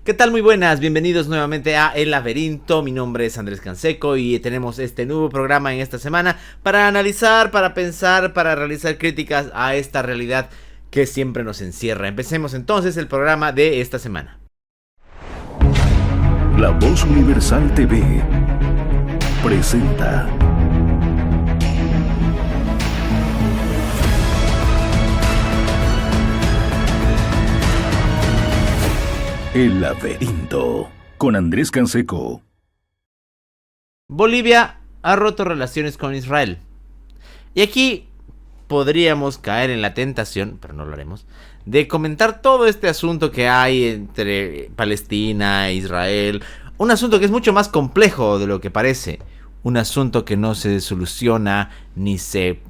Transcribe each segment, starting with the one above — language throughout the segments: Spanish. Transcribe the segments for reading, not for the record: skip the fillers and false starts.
¿Qué tal? Muy buenas, bienvenidos nuevamente a El Laberinto. Mi nombre es Andrés Canseco y tenemos este nuevo programa en esta semana para analizar, para pensar, para realizar críticas a esta realidad que siempre nos encierra. Empecemos entonces el programa de esta semana. La Voz Universal TV presenta El Laberinto con Andrés Canseco. Bolivia ha roto relaciones con Israel. Y aquí podríamos caer en la tentación, pero no lo haremos, de comentar todo este asunto que hay entre Palestina e Israel. Un asunto que es mucho más complejo de lo que parece. Un asunto que no se soluciona ni se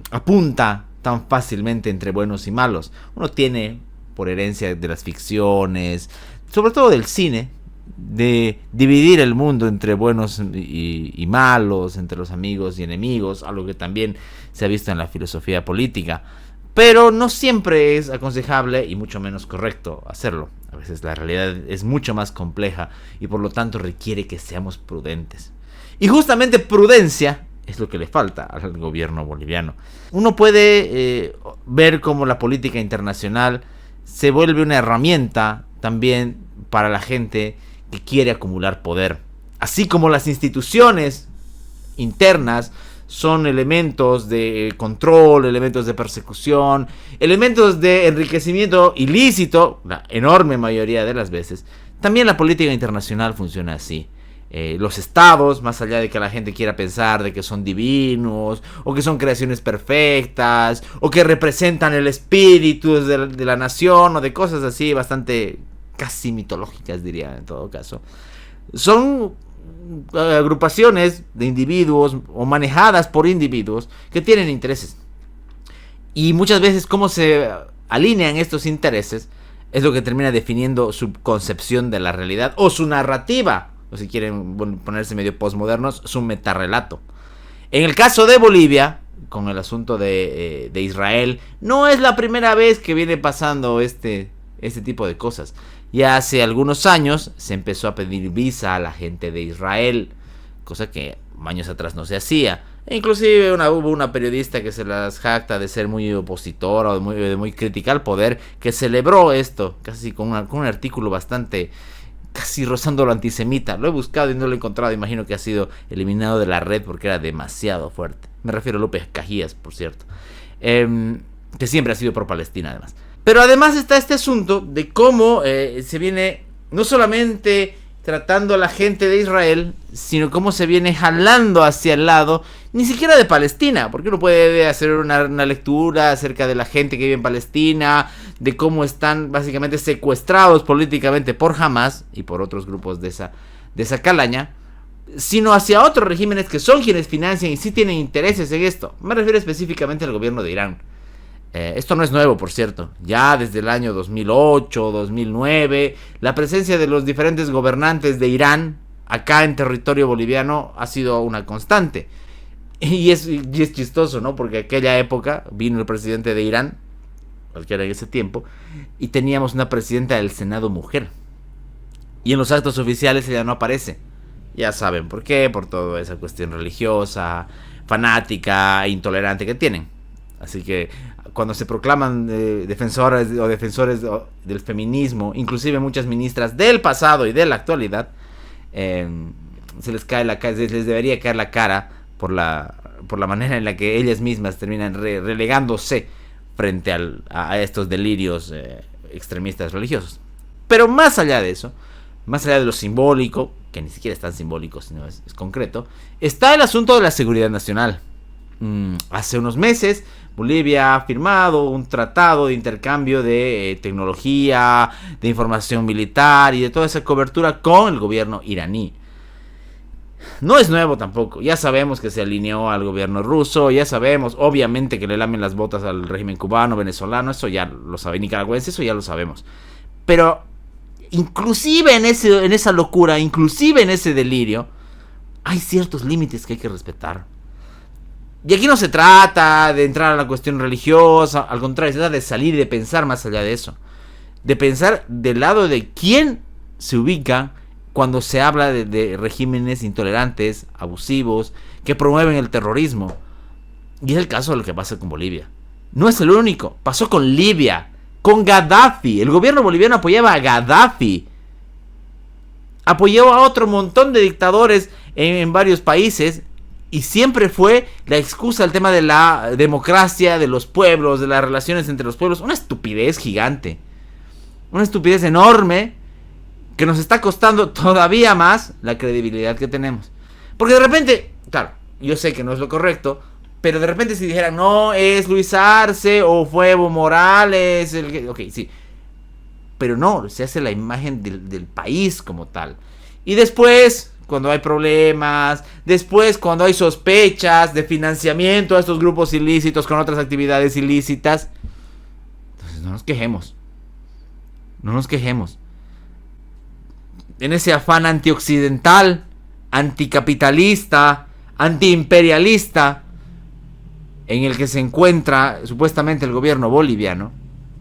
apunta tan fácilmente entre buenos y malos. Uno tiene, por herencia de las ficciones, sobre todo del cine, de dividir el mundo entre buenos y malos, entre los amigos y enemigos, algo que también se ha visto en la filosofía política. Pero no siempre es aconsejable y mucho menos correcto hacerlo. A veces la realidad es mucho más compleja y por lo tanto requiere que seamos prudentes. Y justamente prudencia es lo que le falta al gobierno boliviano. Uno puede ver cómo la política internacional se vuelve una herramienta también para la gente que quiere acumular poder. Así como las instituciones internas son elementos de control, elementos de persecución, elementos de enriquecimiento ilícito, la enorme mayoría de las veces, también la política internacional funciona así. Los estados, más allá de que la gente quiera pensar de que son divinos, o que son creaciones perfectas, o que representan el espíritu de la nación, o de cosas así bastante casi mitológicas, diría en todo caso, son agrupaciones de individuos o manejadas por individuos que tienen intereses. Y muchas veces cómo se alinean estos intereses es lo que termina definiendo su concepción de la realidad o su narrativa, o si quieren ponerse medio postmodernos, su metarrelato. En el caso de Bolivia, con el asunto de Israel, no es la primera vez que viene pasando este tipo de cosas. Ya hace algunos años se empezó a pedir visa a la gente de Israel, cosa que años atrás no se hacía. E inclusive hubo una periodista que se las jacta de ser muy opositora o de muy crítica al poder, que celebró esto, casi con un artículo bastante, casi rozando lo antisemita. Lo he buscado y no lo he encontrado, imagino que ha sido eliminado de la red porque era demasiado fuerte. Me refiero a López Cajías, por cierto, que siempre ha sido pro Palestina además. Pero además está este asunto de cómo se viene no solamente tratando a la gente de Israel, sino cómo se viene jalando hacia el lado, ni siquiera de Palestina, porque uno puede hacer una lectura acerca de la gente que vive en Palestina, de cómo están básicamente secuestrados políticamente por Hamas y por otros grupos de esa calaña, sino hacia otros regímenes que son quienes financian y sí tienen intereses en esto. Me refiero específicamente al gobierno de Irán. Esto no es nuevo, por cierto. Ya desde el año 2008, 2009, la presencia de los diferentes gobernantes de Irán acá en territorio boliviano ha sido una constante. Y es chistoso, ¿no? Porque aquella época vino el presidente de Irán, cualquiera en ese tiempo, y teníamos una presidenta del Senado mujer. Y en los actos oficiales ella no aparece. Ya saben por qué, por toda esa cuestión religiosa, fanática e intolerante que tienen. Así que cuando se proclaman defensores del feminismo, inclusive muchas ministras del pasado y de la actualidad, se les debería caer la cara por la manera en la que ellas mismas terminan relegándose frente a estos delirios extremistas religiosos. Pero más allá de eso, más allá de lo simbólico, que ni siquiera es tan simbólico, sino es concreto, está el asunto de la seguridad nacional. Hace unos meses Bolivia ha firmado un tratado de intercambio de tecnología, de información militar y de toda esa cobertura con el gobierno iraní. No es nuevo tampoco, ya sabemos que se alineó al gobierno ruso, ya sabemos obviamente que le lamen las botas al régimen cubano, venezolano, eso ya lo sabe, nicaragüense, eso ya lo sabemos. Pero inclusive en esa locura, inclusive en ese delirio, hay ciertos límites que hay que respetar. Y aquí no se trata de entrar a la cuestión religiosa, al contrario, se trata de salir y de pensar más allá de eso. De pensar del lado de quién se ubica cuando se habla de regímenes intolerantes, abusivos, que promueven el terrorismo. Y es el caso de lo que pasa con Bolivia. No es el único. Pasó con Libia, con Gaddafi. El gobierno boliviano apoyaba a Gaddafi. Apoyó a otro montón de dictadores en varios países. Y siempre fue la excusa el tema de la democracia, de los pueblos, de las relaciones entre los pueblos. Una estupidez gigante. Una estupidez enorme que nos está costando todavía más la credibilidad que tenemos. Porque de repente, claro, yo sé que no es lo correcto, pero de repente si dijeran, no, es Luis Arce o fue Evo Morales, ok, sí. Pero no, se hace la imagen del país como tal. Y después, cuando hay problemas, después cuando hay sospechas de financiamiento a estos grupos ilícitos con otras actividades ilícitas, entonces no nos quejemos. No nos quejemos. En ese afán antioccidental, anticapitalista, antiimperialista, en el que se encuentra supuestamente el gobierno boliviano,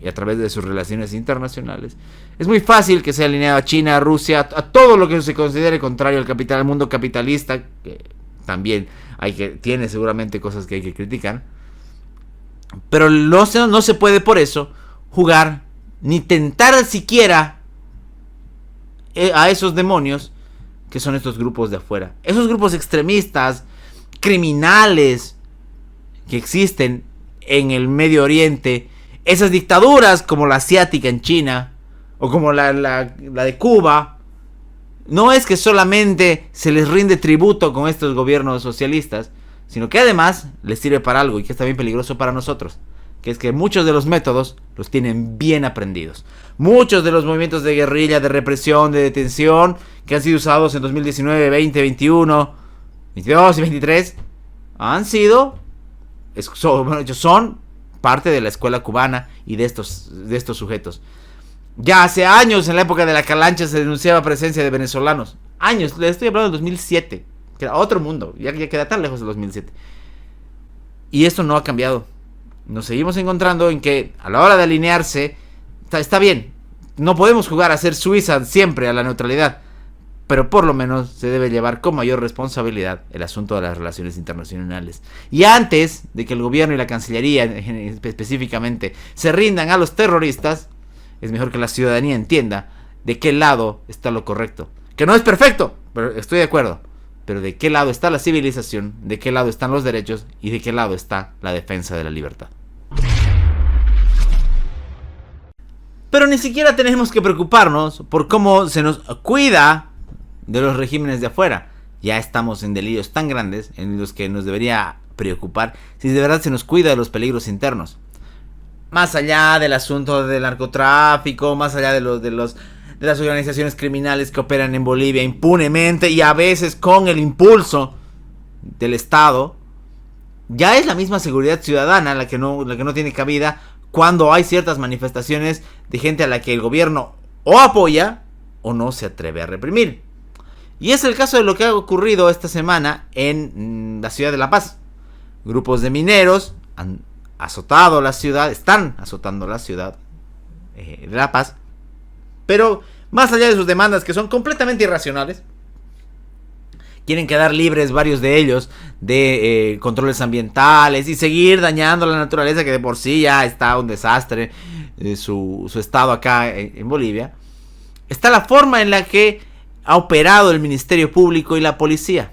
y a través de sus relaciones internacionales, es muy fácil que sea alineado a China, a Rusia, a todo lo que se considere contrario al capital, al mundo capitalista, que también tiene seguramente cosas que hay que criticar, pero no se puede por eso jugar, ni tentar siquiera a esos demonios que son estos grupos de afuera, esos grupos extremistas, criminales que existen en el Medio Oriente, esas dictaduras como la asiática en China o como la de Cuba. No es que solamente se les rinde tributo con estos gobiernos socialistas, sino que además les sirve para algo y que es también peligroso para nosotros, que es que muchos de los métodos los tienen bien aprendidos. Muchos de los movimientos de guerrilla, de represión, de detención que han sido usados en 2019, 20, 21, 22 y 23 son parte de la escuela cubana y de estos sujetos. Ya hace años, en la época de la Calancha, se denunciaba presencia de venezolanos. Años, le estoy hablando del 2007, que era otro mundo, ya queda tan lejos del 2007. Y esto no ha cambiado. Nos seguimos encontrando en que a la hora de alinearse, está bien, no podemos jugar a ser Suiza siempre a la neutralidad, pero por lo menos se debe llevar con mayor responsabilidad el asunto de las relaciones internacionales. Y antes de que el gobierno y la Cancillería específicamente se rindan a los terroristas, es mejor que la ciudadanía entienda de qué lado está lo correcto. Que no es perfecto, pero estoy de acuerdo. Pero de qué lado está la civilización, de qué lado están los derechos y de qué lado está la defensa de la libertad. Pero ni siquiera tenemos que preocuparnos por cómo se nos cuida de los regímenes de afuera. Ya estamos en delirios tan grandes en los que nos debería preocupar si de verdad se nos cuida de los peligros internos. Más allá del asunto del narcotráfico, más allá de las organizaciones criminales que operan en Bolivia impunemente y a veces con el impulso del Estado, ya es la misma seguridad ciudadana la que no tiene cabida cuando hay ciertas manifestaciones de gente a la que el gobierno o apoya o no se atreve a reprimir. Y es el caso de lo que ha ocurrido esta semana en la ciudad de La Paz. Grupos de mineros han azotado la ciudad, están azotando la ciudad de La Paz. Pero más allá de sus demandas, que son completamente irracionales, quieren quedar libres varios de ellos de controles ambientales y seguir dañando la naturaleza, que de por sí ya está un desastre su estado acá en Bolivia. Está la forma en la que ha operado el Ministerio Público y la policía.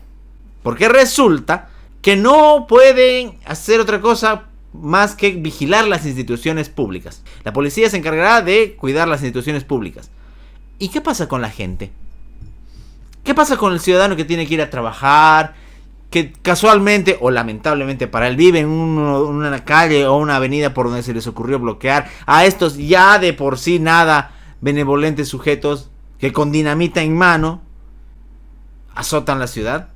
Porque resulta que no pueden hacer otra cosa más que vigilar las instituciones públicas. La policía se encargará de cuidar las instituciones públicas. ¿Y qué pasa con la gente? ¿Qué pasa con el ciudadano que tiene que ir a trabajar, que casualmente o lamentablemente para él vive en una calle o una avenida por donde se les ocurrió bloquear a estos ya de por sí nada benevolentes sujetos que con dinamita en mano azotan la ciudad?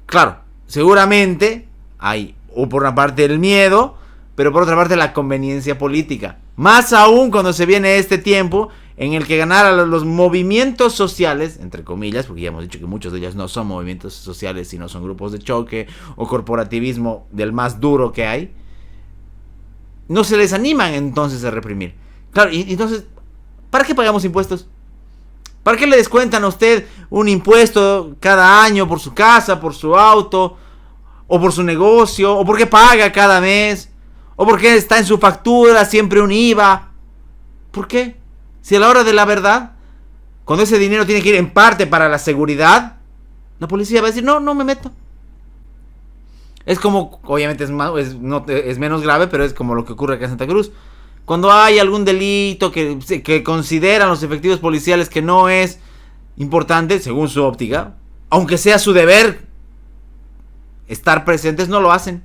Claro, seguramente hay o por una parte el miedo, pero por otra parte la conveniencia política. Más aún cuando se viene este tiempo en el que ganar a los movimientos sociales, entre comillas, porque ya hemos dicho que muchos de ellos no son movimientos sociales, sino son grupos de choque o corporativismo del más duro que hay, no se les animan entonces a reprimir. Claro, y entonces, ¿para qué pagamos impuestos? ¿Para qué le descuentan a usted un impuesto cada año por su casa, por su auto, o por su negocio, o porque paga cada mes, o porque está en su factura siempre un IVA? ¿Por qué? Si a la hora de la verdad, cuando ese dinero tiene que ir en parte para la seguridad, la policía va a decir, no me meto. Es como, obviamente es menos grave, pero es como lo que ocurre acá en Santa Cruz. Cuando hay algún delito que consideran los efectivos policiales que no es importante, según su óptica, aunque sea su deber estar presentes, no lo hacen.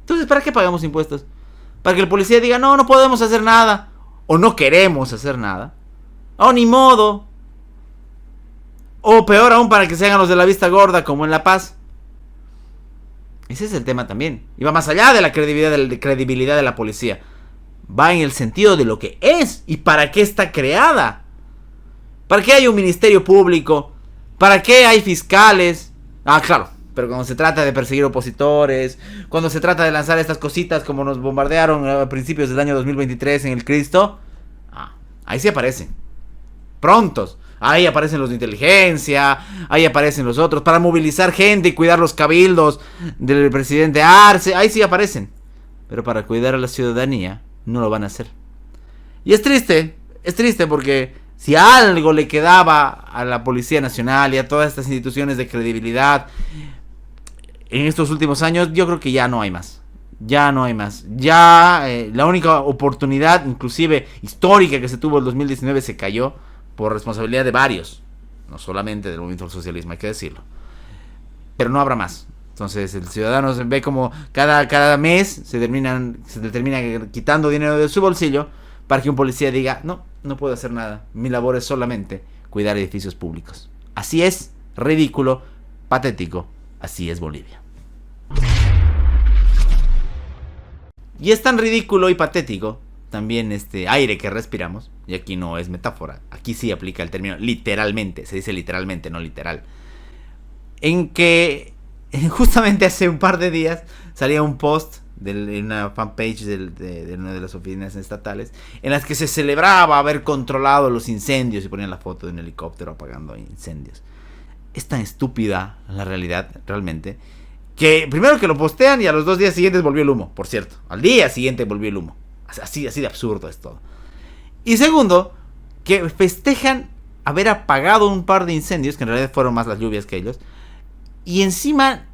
Entonces, ¿para qué pagamos impuestos? Para que el policía diga, no podemos hacer nada, o no queremos hacer nada, o ni modo, o peor aún, para que se hagan los de la vista gorda, como en La Paz. Ese es el tema también. Y va más allá de la credibilidad de la policía. Va en el sentido de lo que es y para qué está creada. ¿Para qué hay un ministerio público? ¿Para qué hay fiscales? Ah, claro, pero cuando se trata de perseguir opositores, cuando se trata de lanzar estas cositas como nos bombardearon a principios del año 2023 en el Cristo, ahí sí aparecen. Prontos. Ahí aparecen los de inteligencia, ahí aparecen los otros, para movilizar gente y cuidar los cabildos del presidente Arce, ahí sí aparecen. Pero para cuidar a la ciudadanía, no lo van a hacer. Y es triste porque si algo le quedaba a la Policía Nacional y a todas estas instituciones de credibilidad en estos últimos años, yo creo que ya no hay más. Ya la única oportunidad, inclusive histórica, que se tuvo en 2019 se cayó por responsabilidad de varios, no solamente del movimiento del socialismo, hay que decirlo. Pero no habrá más. Entonces el ciudadano ve como cada mes se termina quitando dinero de su bolsillo para que un policía diga, no puedo hacer nada, mi labor es solamente cuidar edificios públicos. Así es, ridículo, patético, así es Bolivia. Y es tan ridículo y patético también este aire que respiramos, y aquí no es metáfora, aquí sí aplica el término literalmente, se dice literalmente, no literal, en que justamente hace un par de días salía un post en una fanpage de una de las oficinas estatales en las que se celebraba haber controlado los incendios y ponían la foto de un helicóptero apagando incendios. Es tan estúpida la realidad, realmente, que primero que lo postean y a los 2 días siguientes volvió el humo, por cierto, al día siguiente volvió el humo. Así de absurdo es todo. Y segundo, que festejan haber apagado un par de incendios, que en realidad fueron más las lluvias que ellos. Y encima,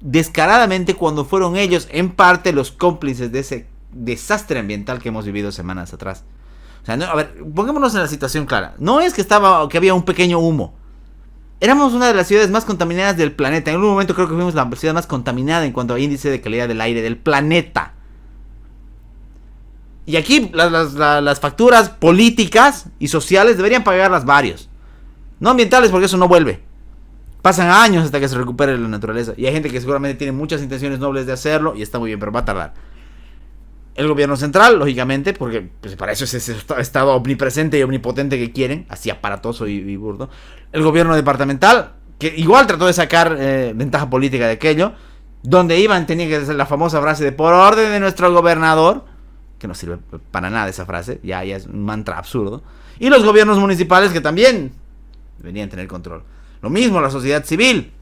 descaradamente, cuando fueron ellos, en parte, los cómplices de ese desastre ambiental que hemos vivido semanas atrás. O sea, a ver, pongámonos en la situación clara. No es que había un pequeño humo. Éramos una de las ciudades más contaminadas del planeta. En un momento creo que fuimos la ciudad más contaminada en cuanto a índice de calidad del aire del planeta. Y aquí las facturas políticas y sociales deberían pagarlas varios. No ambientales, porque eso no vuelve. Pasan años hasta que se recupere la naturaleza. Y hay gente que seguramente tiene muchas intenciones nobles de hacerlo y está muy bien, pero va a tardar. El gobierno central, lógicamente, porque pues, para eso es ese estado omnipresente y omnipotente que quieren, así aparatoso y burdo. El gobierno departamental, que igual trató de sacar ventaja política de aquello, donde tenía que ser la famosa frase de por orden de nuestro gobernador, que no sirve para nada esa frase, ya es un mantra absurdo. Y los gobiernos municipales, que también deberían tener control. Lo mismo la sociedad civil,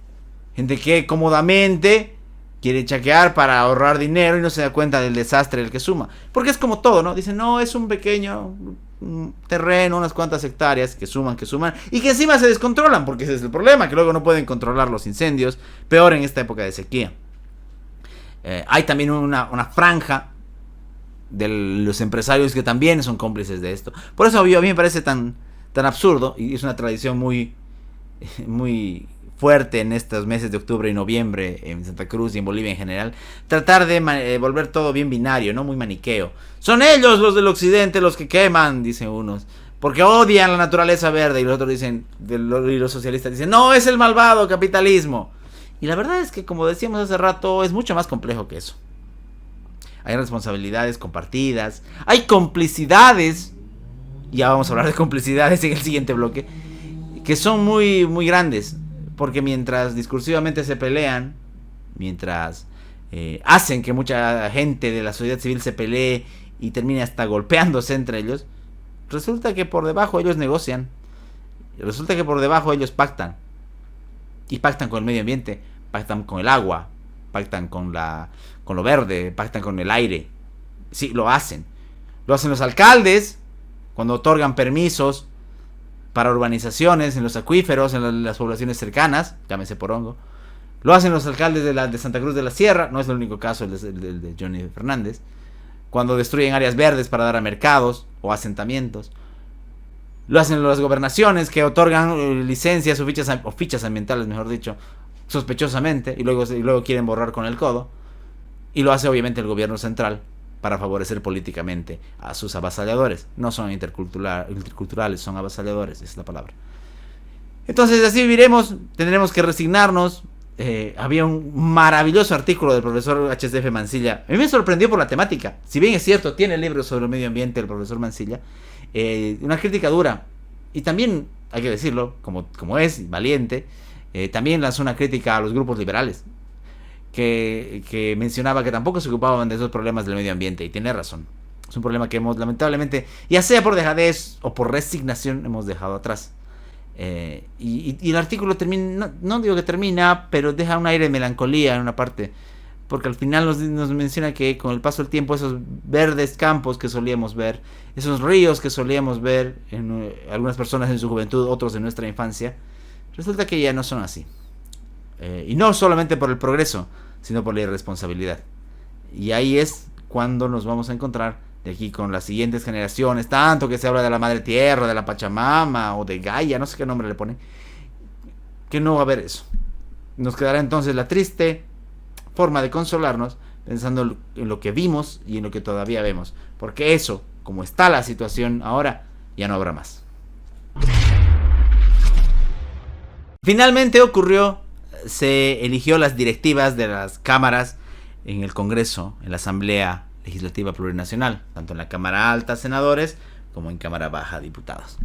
gente que cómodamente quiere chaquear para ahorrar dinero y no se da cuenta del desastre del que suma. Porque es como todo, ¿no? Dicen, no, es un pequeño terreno, unas cuantas hectáreas que suman, y que encima se descontrolan, porque ese es el problema, que luego no pueden controlar los incendios, peor en esta época de sequía. Hay también una franja de los empresarios que también son cómplices de esto. Por eso a mí me parece tan absurdo, y es una tradición muy fuerte en estos meses de octubre y noviembre en Santa Cruz y en Bolivia en general, tratar de volver todo bien binario, no muy maniqueo. Son ellos los del occidente los que queman, dicen unos, porque odian la naturaleza verde, y los otros dicen, y los socialistas dicen, no, es el malvado capitalismo. Y la verdad es que, como decíamos hace rato, es mucho más complejo que eso. Hay responsabilidades compartidas, hay complicidades, ya vamos a hablar de complicidades en el siguiente bloque, que son muy, muy grandes, porque mientras discursivamente se pelean, mientras hacen que mucha gente de la sociedad civil se pelee y termine hasta golpeándose entre ellos, resulta que por debajo ellos negocian Y resulta que por debajo ellos pactan. Y pactan con el medio ambiente, pactan con el agua, pactan con lo verde, pactan con el aire. Sí, lo hacen. Lo hacen los alcaldes cuando otorgan permisos para urbanizaciones en los acuíferos, en las poblaciones cercanas, llámese Porongo. Lo hacen los alcaldes de Santa Cruz de la Sierra, no es el único caso el de Johnny Fernández, cuando destruyen áreas verdes para dar a mercados o asentamientos. Lo hacen las gobernaciones que otorgan licencias o fichas ambientales, mejor dicho, sospechosamente, y luego quieren borrar con el codo. Y lo hace obviamente el gobierno central para favorecer políticamente a sus avasalladores. No son interculturales, son avasalladores, esa es la palabra. Entonces así viviremos, tendremos que resignarnos. Había un maravilloso artículo del profesor HCF Mancilla. A mí me sorprendió por la temática. Si bien es cierto, tiene el libro sobre el medio ambiente el profesor Mancilla. Una crítica dura. Y también, hay que decirlo, como es valiente, también lanzó una crítica a los grupos liberales. Que mencionaba que tampoco se ocupaban de esos problemas del medio ambiente. Y tiene razón. Es un problema que hemos, lamentablemente, ya sea por dejadez o por resignación, hemos dejado atrás. Y el artículo termina, no digo que termina, pero deja un aire de melancolía en una parte, porque al final nos menciona que con el paso del tiempo esos verdes campos que solíamos ver, esos ríos que solíamos ver en algunas personas en su juventud, otros en nuestra infancia, resulta que ya no son así. Y no solamente por el progreso, sino por la irresponsabilidad. Y ahí es cuando nos vamos a encontrar de aquí con las siguientes generaciones, tanto que se habla de la madre tierra, de la Pachamama o de Gaia, no sé qué nombre le ponen, que no va a haber eso. Nos quedará entonces la triste forma de consolarnos pensando en lo que vimos y en lo que todavía vemos, porque eso, como está la situación ahora, ya no habrá más. Finalmente ocurrió, se eligió las directivas de las cámaras en el Congreso, en la Asamblea Legislativa Plurinacional, tanto en la Cámara Alta, senadores, como en Cámara Baja, diputados.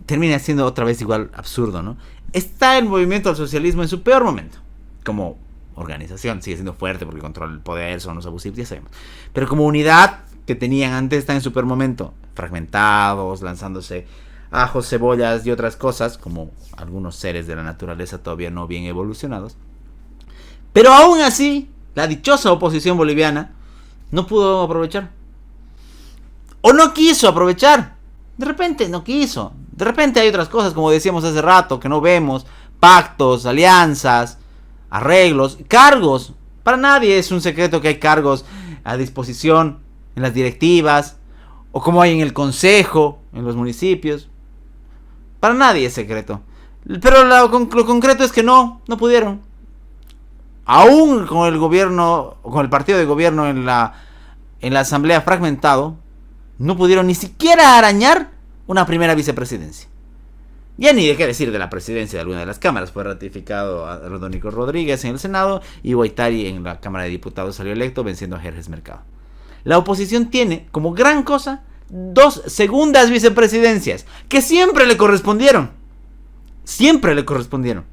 Termina siendo otra vez igual absurdo, ¿no? Está el movimiento al socialismo en su peor momento. Como organización, sigue siendo fuerte porque controla el poder, son los abusivos, ya sabemos. Pero como unidad que tenían antes, está en su peor momento. Fragmentados, lanzándose ajos, cebollas y otras cosas, como algunos seres de la naturaleza todavía no bien evolucionados. Pero aún así, la dichosa oposición boliviana no pudo aprovechar. O no quiso aprovechar. De repente no quiso. De repente hay otras cosas, como decíamos hace rato, que no vemos. Pactos, alianzas, arreglos, cargos. Para nadie es un secreto que hay cargos a disposición en las directivas. O como hay en el consejo, en los municipios. Para nadie es secreto. Pero lo concreto es que no pudieron. Aún con el gobierno, con el partido de gobierno en la asamblea fragmentado, no pudieron ni siquiera arañar una primera vicepresidencia. Ya ni de qué decir de la presidencia de alguna de las cámaras. Fue ratificado a Rodónico Rodríguez en el Senado y Guaitari en la Cámara de Diputados salió electo venciendo a Jerjes Mercado. La oposición tiene como gran cosa 2 segundas vicepresidencias que siempre le correspondieron. Siempre le correspondieron.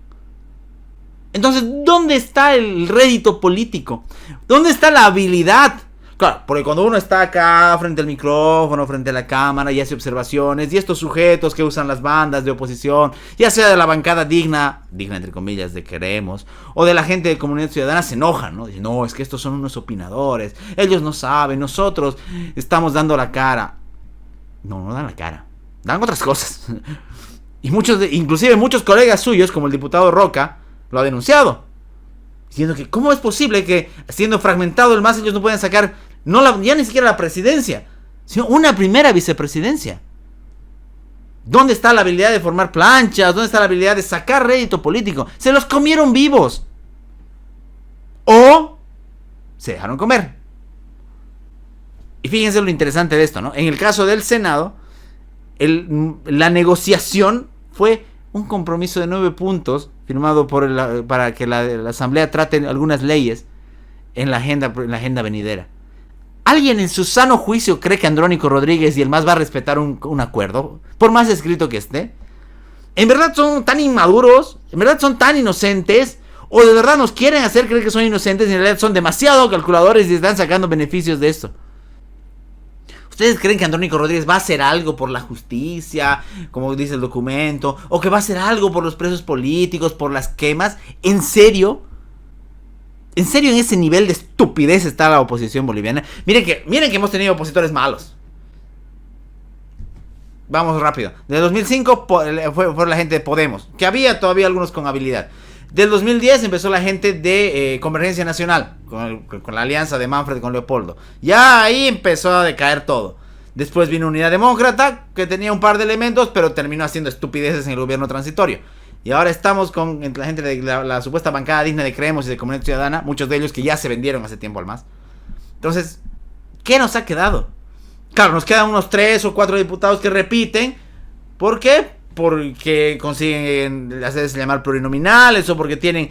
Entonces, ¿dónde está el rédito político? ¿Dónde está la habilidad? Claro, porque cuando uno está acá frente al micrófono, frente a la cámara y hace observaciones, y estos sujetos que usan las bandas de oposición, ya sea de la bancada digna entre comillas, de Queremos, o de la gente de Comunidad Ciudadana, se enojan, ¿no? Dicen, no, es que estos son unos opinadores, ellos no saben, nosotros estamos dando la cara. No dan la cara, dan otras cosas. Y inclusive muchos colegas suyos, como el diputado Roca, lo ha denunciado, diciendo que cómo es posible que siendo fragmentado el MAS ellos no puedan sacar ya ni siquiera la presidencia, sino una primera vicepresidencia. ¿Dónde está la habilidad de formar planchas? ¿Dónde está la habilidad de sacar rédito político? Se los comieron vivos o se dejaron comer. Y fíjense lo interesante de esto, ¿no? En el caso del Senado, la negociación fue un compromiso de 9 puntos firmado para que la Asamblea trate algunas leyes en la agenda venidera. ¿Alguien en su sano juicio cree que Andrónico Rodríguez y el MAS va a respetar un acuerdo? Por más escrito que esté. ¿En verdad son tan inmaduros? ¿En verdad son tan inocentes? ¿O de verdad nos quieren hacer creer que son inocentes y en realidad son demasiado calculadores y están sacando beneficios de esto? ¿Ustedes creen que Andrónico Rodríguez va a hacer algo por la justicia, como dice el documento? ¿O que va a hacer algo por los presos políticos, por las quemas? ¿En serio? ¿En serio en ese nivel de estupidez está la oposición boliviana? Miren que hemos tenido opositores malos. Vamos rápido. De 2005 fue la gente de Podemos, que había todavía algunos con habilidad. Del 2010 empezó la gente de Convergencia Nacional, con la alianza de Manfred con Leopoldo. Ya ahí empezó a decaer todo. Después vino Unidad Demócrata, que tenía un par de elementos, pero terminó haciendo estupideces en el gobierno transitorio. Y ahora estamos con la gente de la supuesta bancada digna de Creemos y de Comunidad Ciudadana, muchos de ellos que ya se vendieron hace tiempo al MAS. Entonces, ¿qué nos ha quedado? Claro, nos quedan unos 3 o 4 diputados que repiten. ¿Por qué? Porque consiguen hacerse llamar plurinominales o porque tienen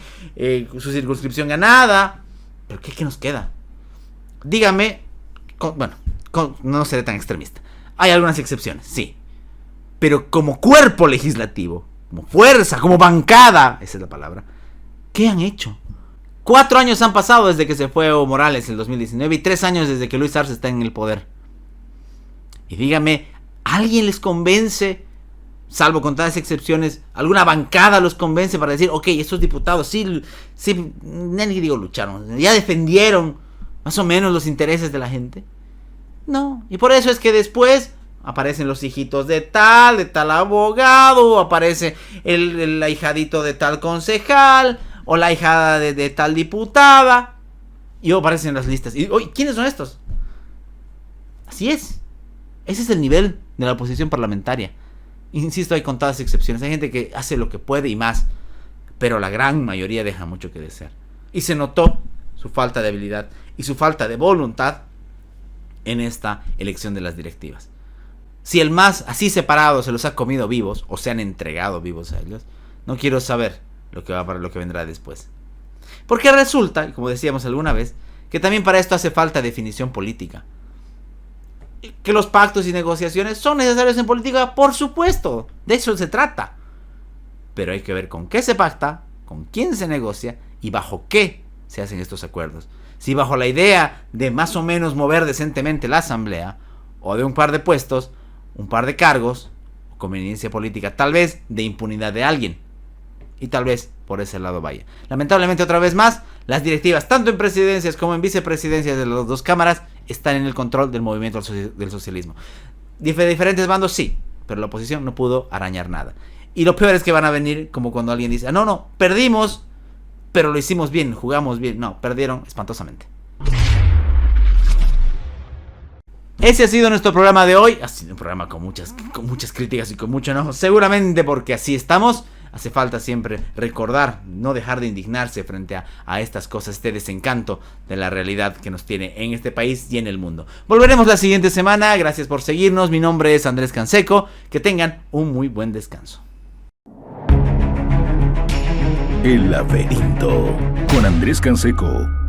su circunscripción ganada. ¿Pero qué nos queda? Dígame, no seré tan extremista. Hay algunas excepciones, sí. Pero como cuerpo legislativo, como fuerza, como bancada, esa es la palabra, ¿qué han hecho? 4 años han pasado desde que se fue Evo Morales en el 2019 y 3 años desde que Luis Arce está en el poder. Y dígame, ¿alguien les convence? Salvo contadas excepciones, alguna bancada los convence para decir, ok, estos diputados sí, ni digo lucharon, ya defendieron más o menos los intereses de la gente. No, y por eso es que después aparecen los hijitos de tal abogado, aparece el ahijadito de tal concejal, o la hijada de tal diputada, y aparecen en las listas. Y, oye, ¿quiénes son estos? Así es. Ese es el nivel de la oposición parlamentaria. Insisto, hay contadas excepciones. Hay gente que hace lo que puede y más, pero la gran mayoría deja mucho que desear. Y se notó su falta de habilidad y su falta de voluntad en esta elección de las directivas. Si el MAS así separado se los ha comido vivos o se han entregado vivos a ellos, no quiero saber lo que vendrá después. Porque resulta, como decíamos alguna vez, que también para esto hace falta definición política. Que los pactos y negociaciones son necesarios en política, por supuesto, de eso se trata. Pero hay que ver con qué se pacta, con quién se negocia y bajo qué se hacen estos acuerdos. Si bajo la idea de más o menos mover decentemente la asamblea, o de un par de puestos, un par de cargos, o conveniencia política, tal vez de impunidad de alguien. Y tal vez por ese lado vaya. Lamentablemente, otra vez más, las directivas, tanto en presidencias como en vicepresidencias de las dos cámaras, están en el control del movimiento del socialismo. Diferentes bandos, sí, pero la oposición no pudo arañar nada. Y lo peor es que van a venir como cuando alguien dice, no, perdimos, pero lo hicimos bien, jugamos bien. No, perdieron espantosamente. Ese ha sido nuestro programa de hoy. Ha sido un programa con muchas críticas y con mucho enojo. Seguramente porque así estamos. Hace falta siempre recordar, no dejar de indignarse frente a estas cosas, este desencanto de la realidad que nos tiene en este país y en el mundo. Volveremos la siguiente semana. Gracias por seguirnos. Mi nombre es Andrés Canseco. Que tengan un muy buen descanso. El laberinto con Andrés Canseco.